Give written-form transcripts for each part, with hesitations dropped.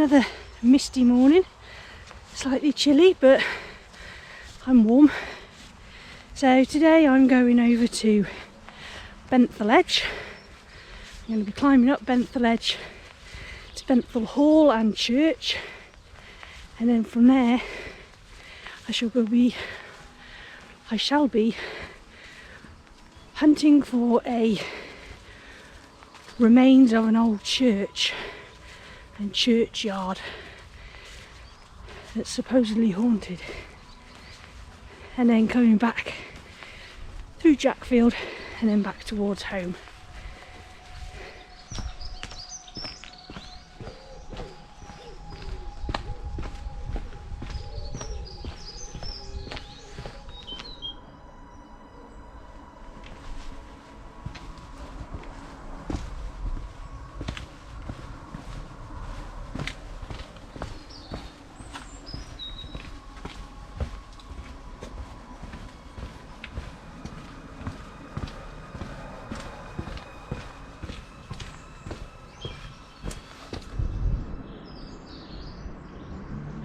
another misty morning, slightly chilly, but I'm warm. So today I'm going over to Benthal Edge. I'm going to be climbing up Benthal Edge to Benthal Hall and church, and then from there I shall be hunting for a remains of an old church and churchyard that's supposedly haunted, and then coming back through Jackfield and then back towards home.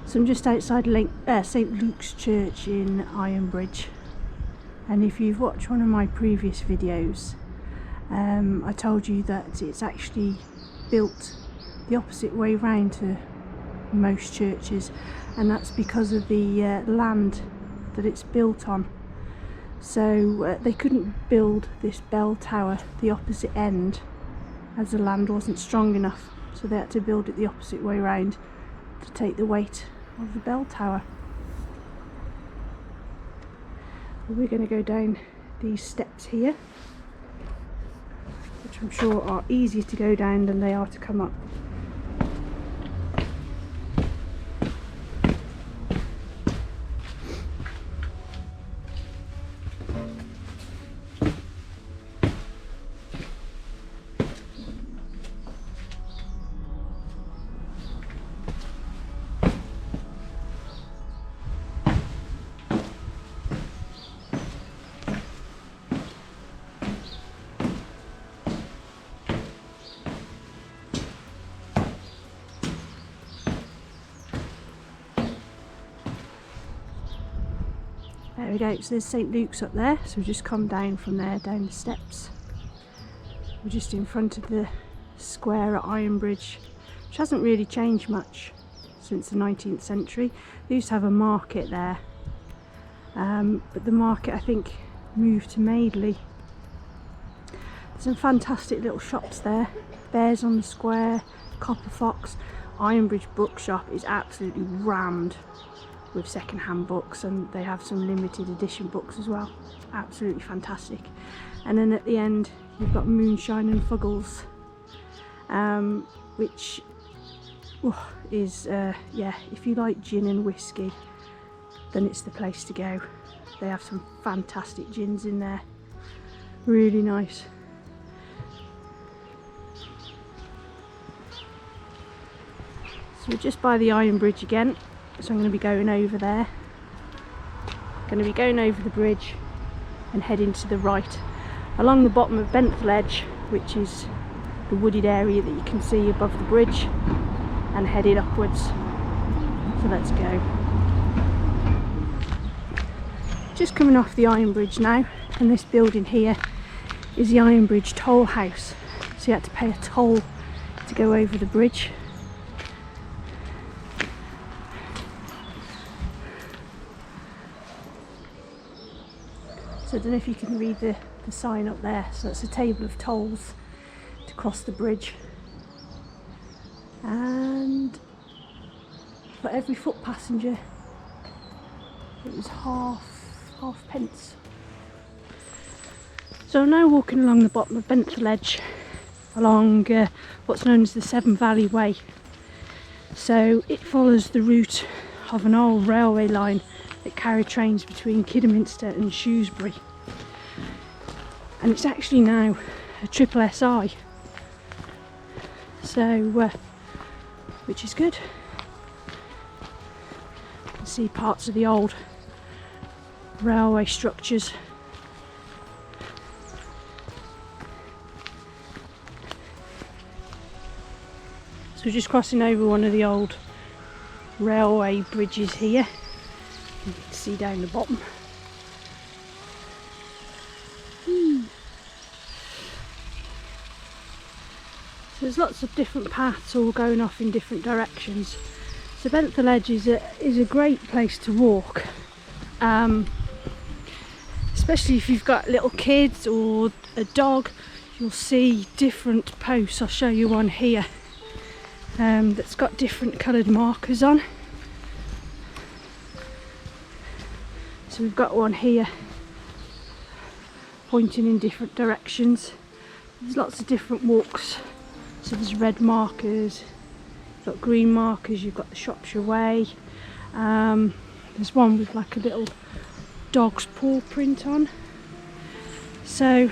So I'm just outside St Luke's Church in Ironbridge, and if you've watched one of my previous videos, I told you that it's actually built the opposite way round to most churches, and that's because of the land that it's built on. So they couldn't build this bell tower the opposite end as the land wasn't strong enough, so they had to build it the opposite way round to take the weight of the bell tower. We're going to go down these steps here, which I'm sure are easier to go down than they are to come up. There we go, so there's St Luke's up there, so we've just come down from there, down the steps. We're just in front of the square at Ironbridge, which hasn't really changed much since the 19th century. They used to have a market there, but the market I think moved to Madeley. There's some fantastic little shops there, Bears on the Square, Copper Fox. Ironbridge bookshop is absolutely rammed with second-hand books, and they have some limited edition books as well. Absolutely fantastic. And then at the end you've got Moonshine and Fuggles, which is yeah, if you like gin and whiskey, then it's the place to go. They have some fantastic gins in there, really nice. So we're just by the Ironbridge again, so I'm going to be going over there. Going to be going over the bridge and heading to the right along the bottom of Benthal Edge, which is the wooded area that you can see above the bridge, and heading upwards. So let's go. Just coming off the Ironbridge now, and this building here is the Ironbridge toll house, so you had to pay a toll to go over the bridge. So I don't know if you can read the sign up there, so it's a table of tolls to cross the bridge, and for every foot passenger it was half pence. So I'm now walking along the bottom of Benthal Edge, along what's known as the Severn Valley Way. So it follows the route of an old railway line that carried trains between Kidderminster and Shrewsbury, and it's actually now a triple SI, so which is good. You can see parts of the old railway structures. So we're just crossing over one of the old railway bridges here. You can see down the bottom. So there's lots of different paths all going off in different directions. So Benthal Edge is a great place to walk, especially if you've got little kids or a dog. You'll see different posts. I'll show you one here that's got different coloured markers on. So we've got one here pointing in different directions. There's lots of different walks. So there's red markers, you've got green markers, you've got the Shropshire Way. There's one with like a little dog's paw print on. So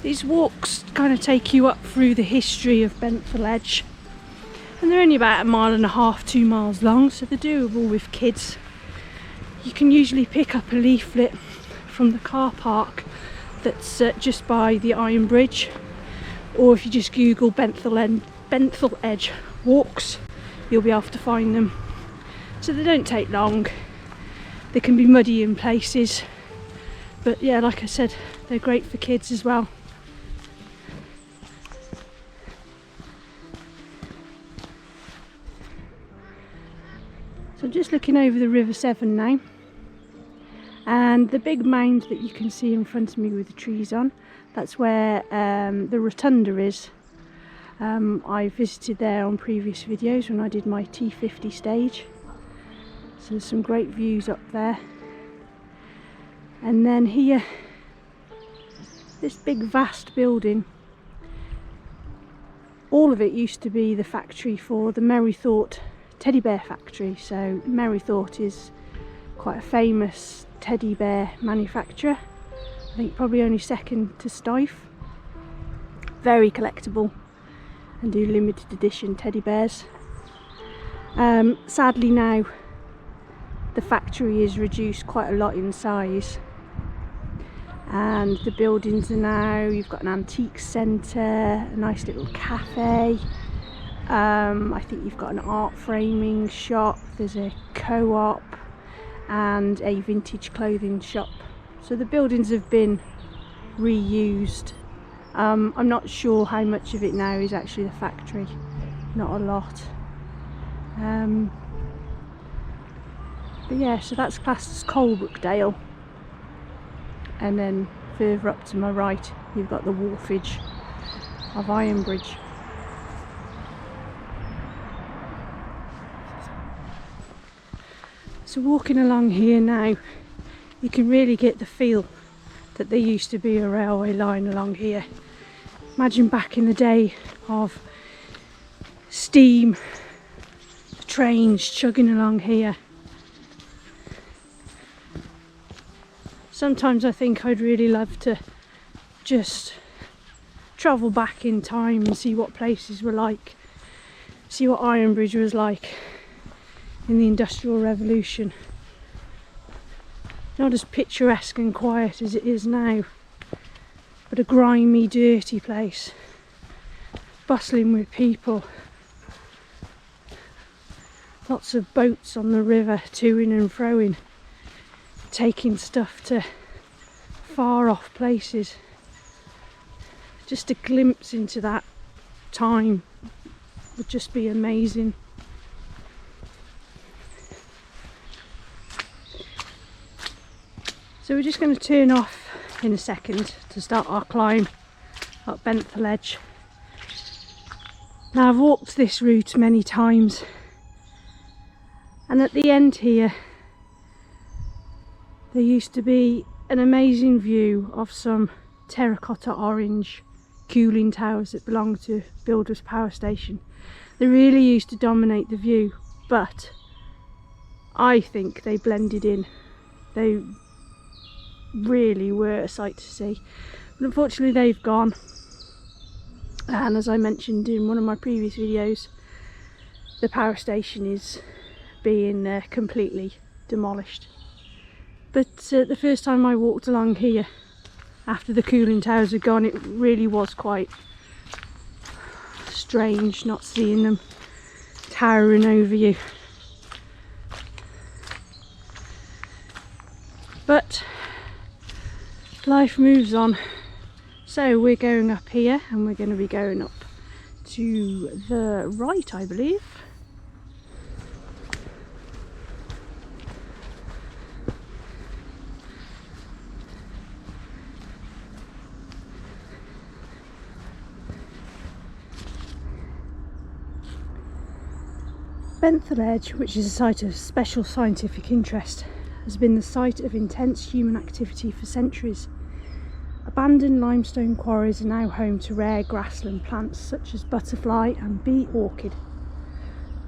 these walks kind of take you up through the history of Benthal Edge, and they're only about 1.5 miles, 2 miles long, so they're doable with kids. You can usually pick up a leaflet from the car park that's just by the Ironbridge, or if you just Google Benthal Edge walks, you'll be able to find them. So they don't take long. They can be muddy in places, but yeah, like I said, they're great for kids as well. So I'm just looking over the River Severn now, and the big mound that you can see in front of me with the trees on, that's where the rotunda is. I visited there on previous videos when I did my T50 stage. So there's some great views up there. And then here, this big vast building, all of it used to be the factory for the Merrythought teddy bear factory. So Merrythought is quite a famous teddy bear manufacturer. I think probably only second to Stife. Very collectible and do limited edition teddy bears. Sadly now the factory is reduced quite a lot in size, and the buildings are now, you've got an antique centre, a nice little cafe, I think you've got an art framing shop, there's a co-op and a vintage clothing shop. So the buildings have been reused. I'm not sure how much of it now is actually the factory, not a lot. But yeah, so that's classed as Colebrookdale, and then further up to my right you've got the wharfage of Ironbridge. So walking along here now, you can really get the feel that there used to be a railway line along here. Imagine back in the day of steam, trains chugging along here. Sometimes I think I'd really love to just travel back in time and see what places were like, see what Ironbridge was like in the Industrial Revolution. Not as picturesque and quiet as it is now, but a grimy, dirty place, bustling with people. Lots of boats on the river, to-ing and fro-ing, taking stuff to far off places. Just a glimpse into that time would just be amazing. So we're just going to turn off in a second to start our climb up Benthal Edge. Now I've walked this route many times, and at the end here there used to be an amazing view of some terracotta orange cooling towers that belonged to Builders Power Station. They really used to dominate the view, but I think they blended in. They really were a sight to see, but unfortunately they've gone, and as I mentioned in one of my previous videos, the power station is being completely demolished. But the first time I walked along here after the cooling towers had gone, it really was quite strange not seeing them towering over you. But life moves on. So we're going up here, and we're going to be going up to the right, I believe. Benthal Edge, which is a site of special scientific interest, has been the site of intense human activity for centuries. Abandoned limestone quarries are now home to rare grassland plants such as butterfly and bee orchid.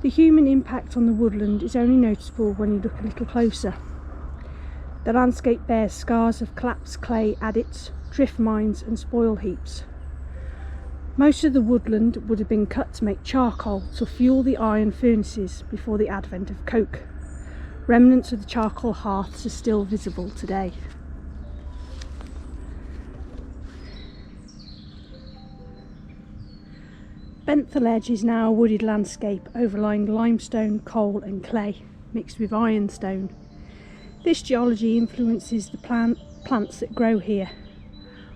The human impact on the woodland is only noticeable when you look a little closer. The landscape bears scars of collapsed clay adits, drift mines and spoil heaps. Most of the woodland would have been cut to make charcoal to fuel the iron furnaces before the advent of coke. Remnants of the charcoal hearths are still visible today. Benthal Edge is now a wooded landscape overlying limestone, coal and clay, mixed with ironstone. This geology influences the plants that grow here.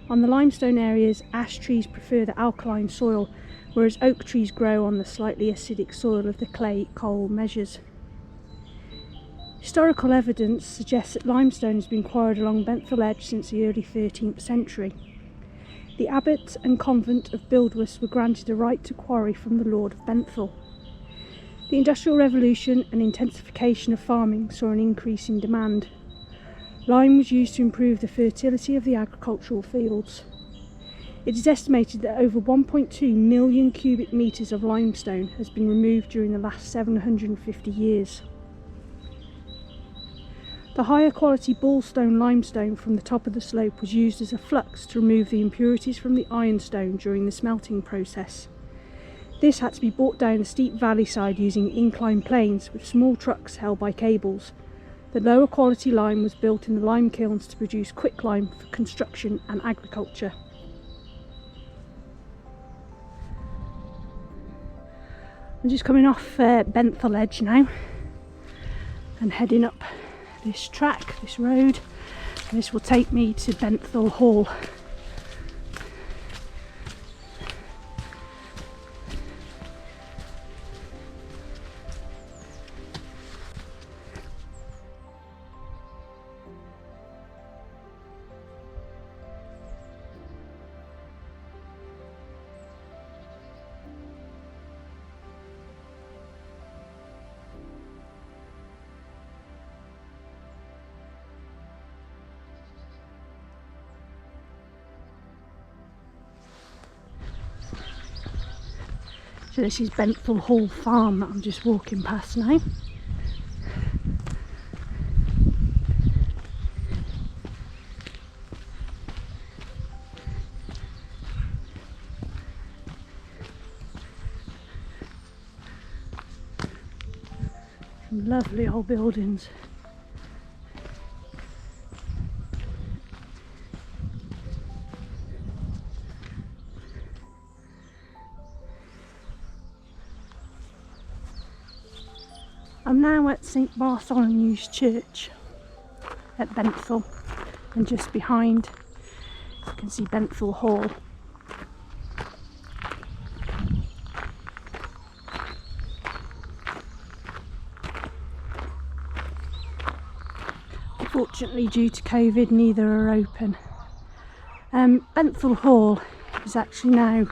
On the limestone areas, ash trees prefer the alkaline soil, whereas oak trees grow on the slightly acidic soil of the clay-coal measures. Historical evidence suggests that limestone has been quarried along Benthal Edge since the early 13th century. The abbot and convent of Buildwas were granted a right to quarry from the Lord of Benthal. The Industrial Revolution and intensification of farming saw an increase in demand. Lime was used to improve the fertility of the agricultural fields. It is estimated that over 1.2 million cubic metres of limestone has been removed during the last 750 years. The higher quality ballstone limestone from the top of the slope was used as a flux to remove the impurities from the ironstone during the smelting process. This had to be brought down the steep valley side using inclined planes with small trucks held by cables. The lower quality lime was built in the lime kilns to produce quicklime for construction and agriculture. I'm just coming off Benthal Edge now and heading up this track, this road, and this will take me to Benthal Hall. So this is Benthal Hall farm that I'm just walking past now. Some lovely old buildings. I'm now at St Bartholomew's Church at Benthal, and just behind you can see Benthal Hall. Unfortunately, due to COVID, neither are open. Benthal Hall is actually now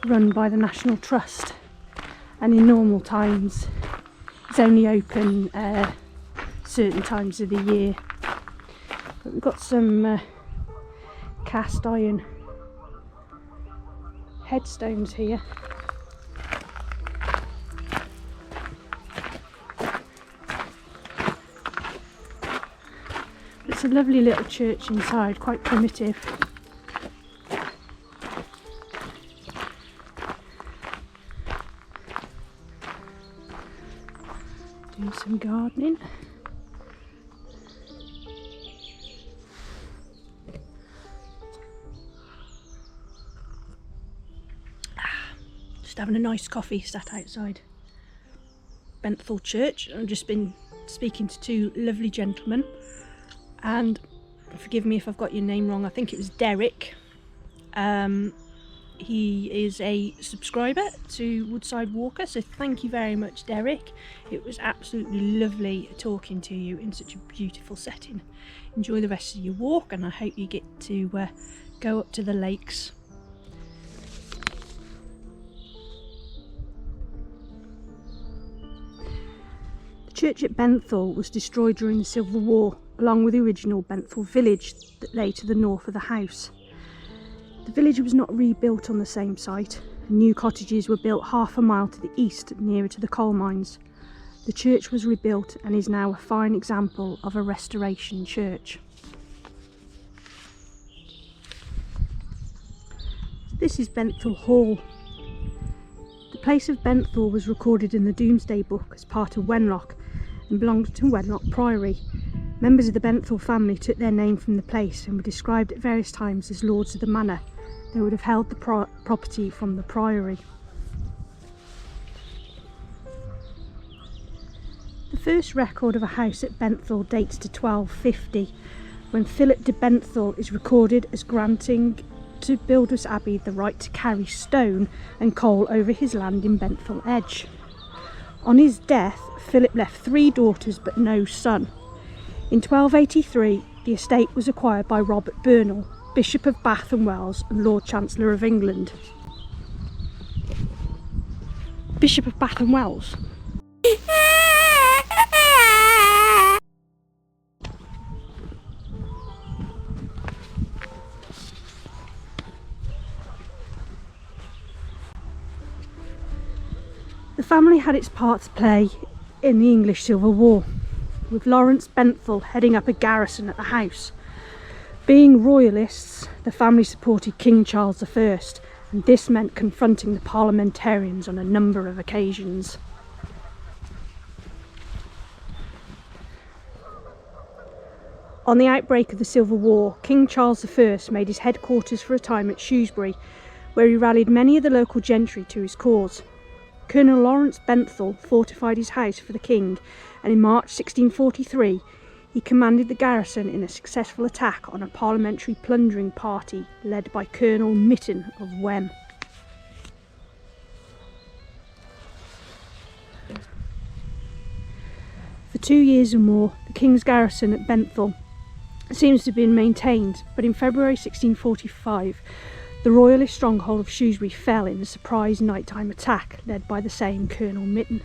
run by the National Trust, and in normal times it's only open certain times of the year. But we've got some cast iron headstones here. It's a lovely little church inside, quite primitive. Doing some gardening. Just having a nice coffee, sat outside Benthal Church. I've just been speaking to two lovely gentlemen, and forgive me if I've got your name wrong, I think it was Derek. He is a subscriber to Woodside Walker, so thank you very much, Derek. It was absolutely lovely talking to you in such a beautiful setting. Enjoy the rest of your walk, and I hope you get to go up to the lakes. The church at Benthall was destroyed during the Civil War, along with the original Benthal village that lay to the north of the house. The village was not rebuilt on the same site, and new cottages were built half a mile to the east, nearer to the coal mines. The church was rebuilt and is now a fine example of a restoration church. This is Benthal Hall. The place of Benthall was recorded in the Domesday Book as part of Wenlock and belonged to Wenlock Priory. Members of the Benthal family took their name from the place and were described at various times as lords of the manor. They would have held the property from the priory. The first record of a house at Benthall dates to 1250, when Philip de Benthall is recorded as granting to Builders Abbey the right to carry stone and coal over his land in Benthal Edge. On his death, Philip left 3 daughters but no son. In 1283, the estate was acquired by Robert Bernal, Bishop of Bath and Wells and Lord Chancellor of England. Bishop of Bath and Wells? The family had its part to play in the English Civil War, with Lawrence Benthall heading up a garrison at the house. Being royalists, the family supported King Charles I, and this meant confronting the parliamentarians on a number of occasions. On the outbreak of the Civil War, King Charles I made his headquarters for a time at Shrewsbury, where he rallied many of the local gentry to his cause. Colonel Lawrence Benthall fortified his house for the king, and in March 1643 he commanded the garrison in a successful attack on a parliamentary plundering party led by Colonel Mitten of Wem. For 2 years or more, the king's garrison at Benthall seems to have been maintained, but in February 1645 the royalist stronghold of Shrewsbury fell in a surprise nighttime attack led by the same Colonel Mitten.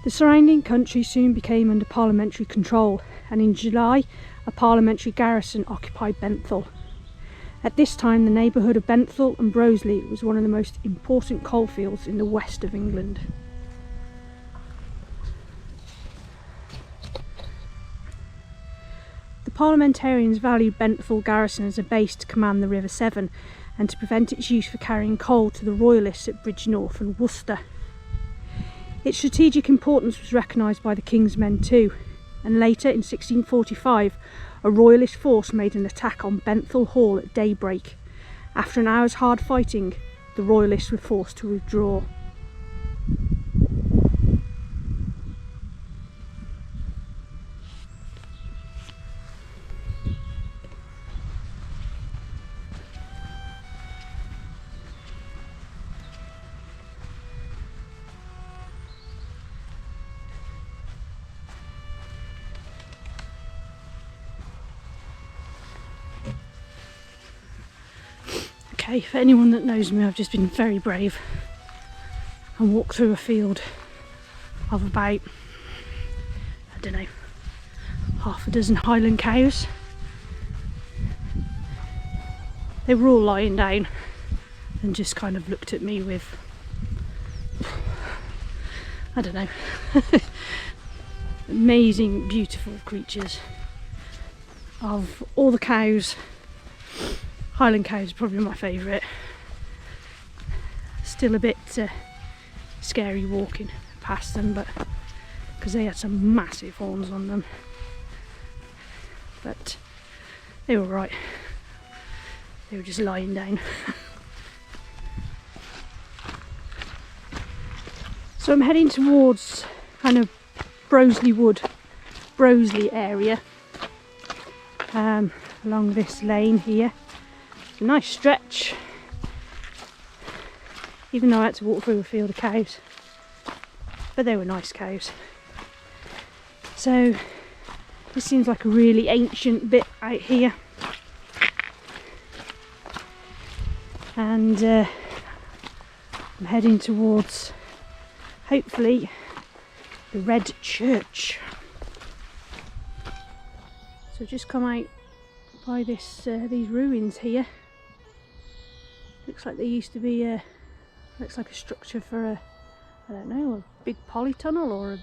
The surrounding country soon became under parliamentary control, and in July a parliamentary garrison occupied Benthall. At this time the neighbourhood of Benthall and Broseley was one of the most important coalfields in the west of England. The parliamentarians valued Benthall garrison as a base to command the River Severn and to prevent its use for carrying coal to the royalists at Bridgnorth and Worcester. Its strategic importance was recognised by the king's men too, and later in 1645 a royalist force made an attack on Benthal Hall at daybreak. After an hour's hard fighting, the royalists were forced to withdraw. Okay, for anyone that knows me, I've just been very brave and walked through a field of about, I don't know, half a dozen Highland cows. They were all lying down and just kind of looked at me with, I don't know, amazing, beautiful creatures. Of all the cows, Highland cows are probably my favourite. Still a bit scary walking past them, but because they had some massive horns on them, but they were right. They were just lying down. So I'm heading towards kind of Broseley Wood, Broseley area, along this lane here. It's a nice stretch, even though I had to walk through a field of cows, but they were nice cows. So this seems like a really ancient bit out here, and I'm heading towards, hopefully, the Red Church. So just come out by this these ruins here. Looks like there used to be looks like a structure for a, I don't know, a big polytunnel or a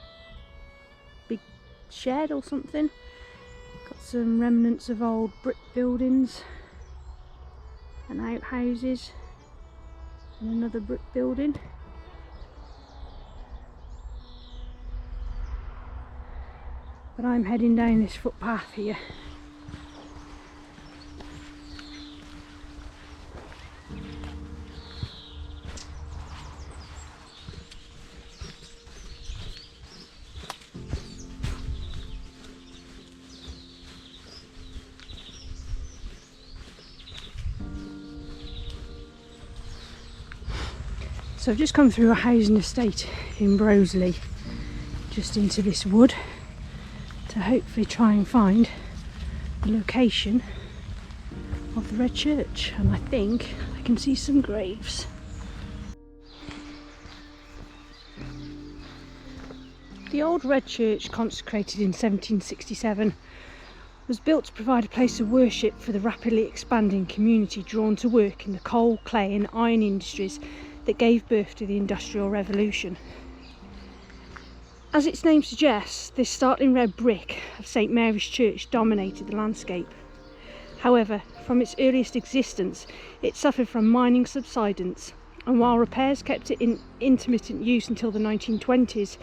big shed or something. Got some remnants of old brick buildings and outhouses and another brick building. But I'm heading down this footpath here. So I've just come through a housing estate in Broseley, just into this wood, to hopefully try and find the location of the Red Church, and I think I can see some graves. The old Red Church, consecrated in 1767, was built to provide a place of worship for the rapidly expanding community drawn to work in the coal, clay and iron industries that gave birth to the Industrial Revolution. As its name suggests, this startling red brick of St Mary's Church dominated the landscape. However, from its earliest existence, it suffered from mining subsidence, and while repairs kept it in intermittent use until the 1920s,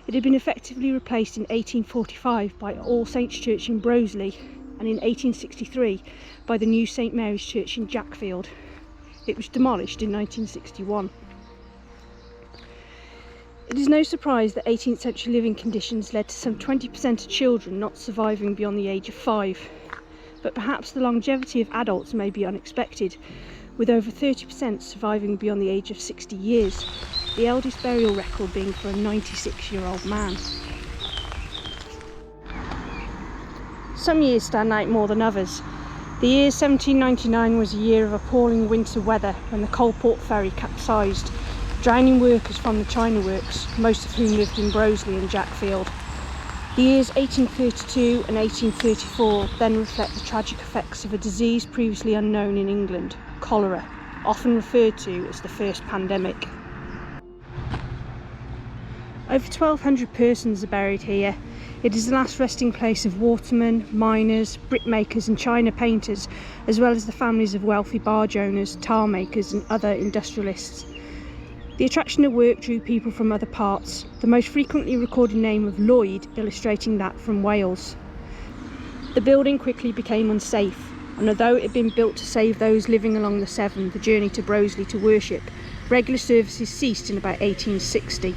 it had been effectively replaced in 1845 by All Saints Church in Broseley, and in 1863 by the new St Mary's Church in Jackfield. It was demolished in 1961. It is no surprise that 18th century living conditions led to some 20% of children not surviving beyond the age of 5. But perhaps the longevity of adults may be unexpected, with over 30% surviving beyond the age of 60 years, the eldest burial record being for a 96-year-old man. Some years stand out more than others. The year 1799 was a year of appalling winter weather when the Coalport ferry capsized, drowning workers from the China works, most of whom lived in Broseley and Jackfield. The years 1832 and 1834 then reflect the tragic effects of a disease previously unknown in England, cholera, often referred to as the first pandemic. Over 1,200 persons are buried here. It is the last resting place of watermen, miners, brickmakers and china painters, as well as the families of wealthy barge owners, tile makers and other industrialists. The attraction of work drew people from other parts, the most frequently recorded name of Lloyd illustrating that from Wales. The building quickly became unsafe, and although it had been built to save those living along the Severn the journey to Broseley to worship, regular services ceased in about 1860.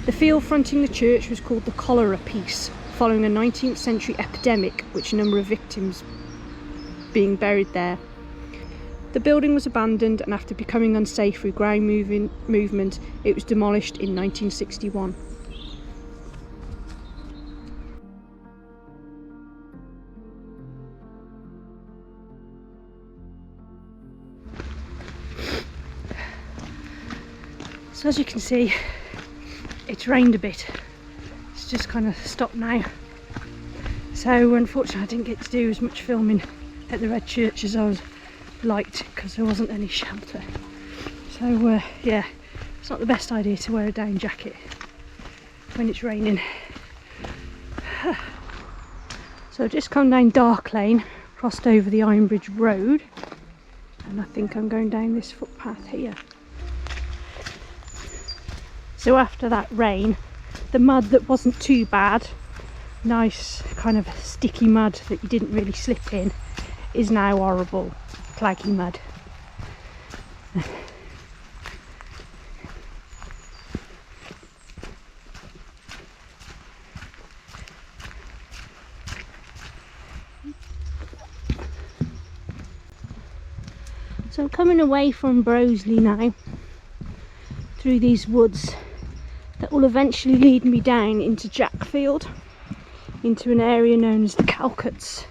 The field fronting the church was called the Cholera Piece, following a 19th century epidemic which a number of victims being buried there. The building was abandoned, and after becoming unsafe through ground movement, it was demolished in 1961. So as you can see, it's rained a bit. It's just kind of stopped now. So unfortunately I didn't get to do as much filming at the Red Church as I was liked, because there wasn't any shelter. So yeah, it's not the best idea to wear a down jacket when it's raining. So I've just come down Dark Lane, crossed over the Ironbridge road, and I think I'm going down this footpath here. So after that rain, the mud that wasn't too bad, nice kind of sticky mud that you didn't really slip in, is now horrible, plaggy mud. So I'm coming away from Broseley now, through these woods that will eventually lead me down into Jackfield, into an area known as the Calcutts.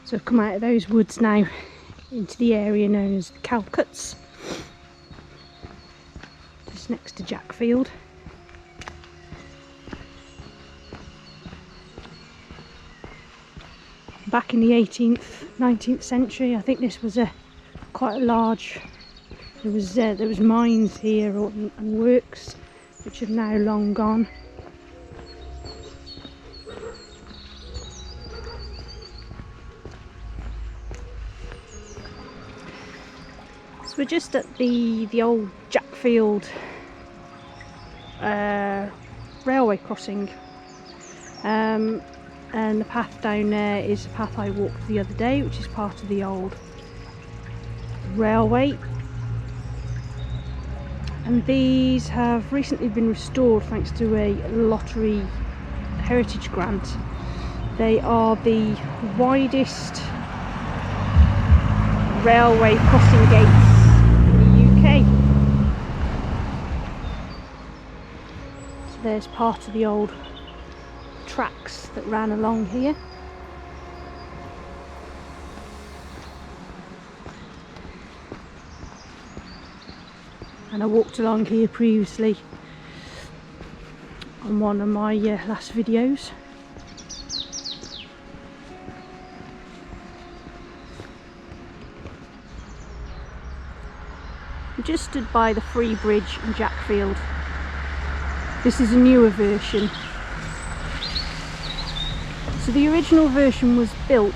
So I've come out of those woods now into the area known as the Calcutts, just next to Jackfield. Back in the 18th, 19th century, I think this was quite a large. There was mines here and works, which have now long gone. We're just at the old Jackfield railway crossing, and the path down there is the path I walked the other day, which is part of the old railway. And these have recently been restored thanks to a lottery heritage grant. They are the widest railway crossing gates UK. So there's part of the old tracks that ran along here. And I walked along here previously on one of my last videos. I'm just stood by the Free Bridge in Jackfield. This is a newer version. So the original version was built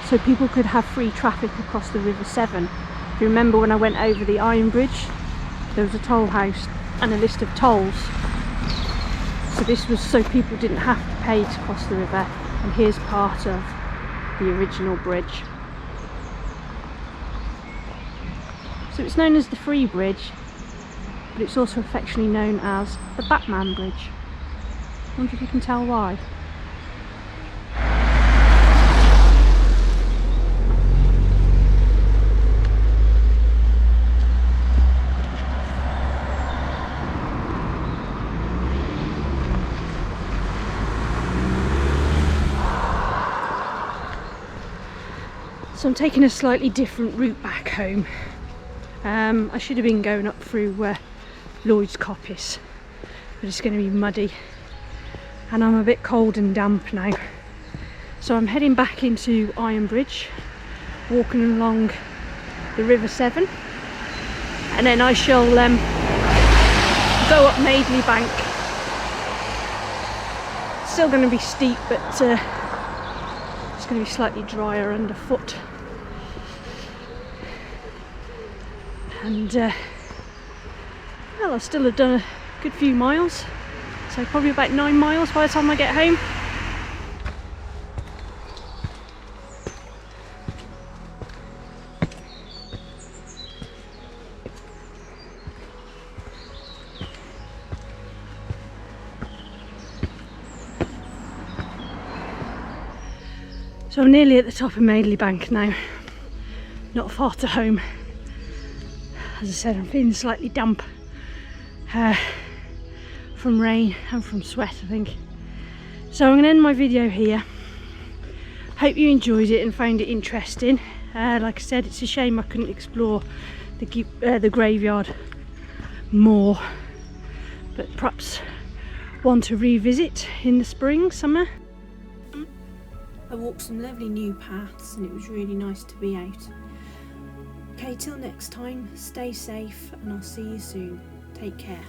so people could have free traffic across the River Severn. If you remember when I went over the Ironbridge, there was a toll house and a list of tolls. So this was so people didn't have to pay to cross the river, and here's part of the original bridge. So it's known as the Free Bridge, but it's also affectionately known as the Batman Bridge. I wonder if you can tell why. So I'm taking a slightly different route back home. I should have been going up through Lloyd's Coppice, but it's going to be muddy and I'm a bit cold and damp now. So I'm heading back into Ironbridge, walking along the River Severn, and then I shall go up Madeley Bank. Still going to be steep, but it's going to be slightly drier underfoot. And well, I'll still have done a good few miles, so probably about 9 miles by the time I get home. So I'm nearly at the top of Madeley Bank now, not far to home. As I said, I'm feeling slightly damp from rain and from sweat, I think. So I'm going to end my video here. Hope you enjoyed it and found it interesting. Like I said, it's a shame I couldn't explore the graveyard more, but perhaps one to revisit in the spring, summer. I walked some lovely new paths and it was really nice to be out. Okay, till next time, stay safe and I'll see you soon. Take care.